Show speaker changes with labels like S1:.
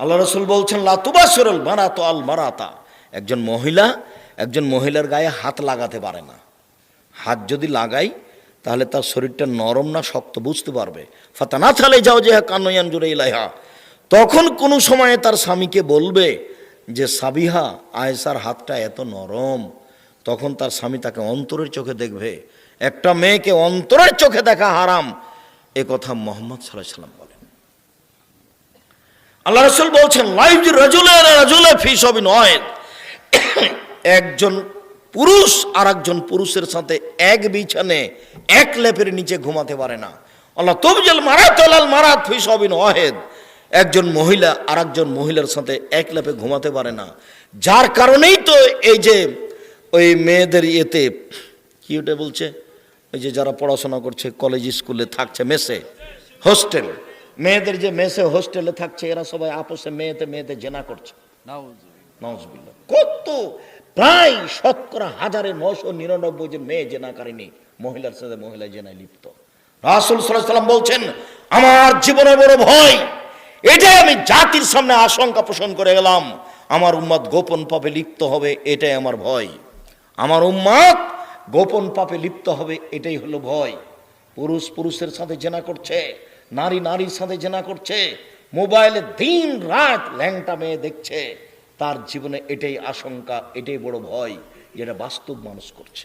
S1: আল্লাহ রাসূল বলছেন লা তুবাশিরুল মারাতু আল মারাতা, একজন মহিলার গায়ে হাত লাগাতে পারে না। হাত যদি লাগাই তাহলে তার শরীরটা নরম না শক্ত বুঝতে পারবে। ফাতানা থালে যাও যে কান্নয়ান জুড়ে ইলাইহা, তখন কোনো সময়ে তার স্বামীকে বলবে যে সাবিহা আয়েশার হাতটা এত নরম, তখন তার স্বামী তাকে অন্তরের চোখে দেখবে। একটা মেয়েকে অন্তরের চোখে দেখা হারাম, এ কথা মুহাম্মদ সাল্লাল্লাহু আলাইহি ওয়াসাল্লাম বলেন। আল্লাহ রাসূল বলছেন লাইফ রাজুলে ফি সবিন ওয়াহিদ, একজন পুরুষ আর একজন পুরুষের সাথে এক বিছানে এক লেপের নিচে ঘুমাতে পারে না। আল্লাহ তুবজাল মারাতাল মারাত ফি সবিন ওয়াহিদ, একজন মহিলা আর একজন মহিলার সাথে এক লেপে ঘুমাতে পারে না। যার কারণেই তো এই যে ওই মেয়েদের ইয়েতে কি ওটা বলছে, ওই যে যারা পড়াশোনা করছে কলেজ স্কুলে থাকছে মেসে হোস্টেল, মেয়েদের যে মেসে হোস্টেলে থাকছে এরা সবাই আপোষে মেয়েতে জেনা করছে। নাউজুবিল্লাহ। কত প্রায় 999 যে মেয়ে জেনাকারিনী, মহিলার সাথে মহিলা জেনায় লিপ্ত। রাসূল সাল্লাল্লাহু আলাইহি ওয়াসাল্লাম বলছেন আমার জীবনে বড় ভয়, এটাই আমি জাতির সামনে আশঙ্কা পোষণ করে গেলাম, আমার উম্মত গোপন পাপে লিপ্ত হবে, এটাই আমার ভয়। আমার উম্মত গোপন পাপে লিপ্ত হবে, এটাই হলো ভয়। পুরুষ পুরুষের সাথে জেনা করছে, নারী নারীর সাথে জেনা করছে, মোবাইলে দিন রাত ল্যাংটা মেয়ে দেখছে, তার জীবনে এটাই আশঙ্কা, এটাই বড় ভয়, যেটা বাস্তব মানুষ করছে।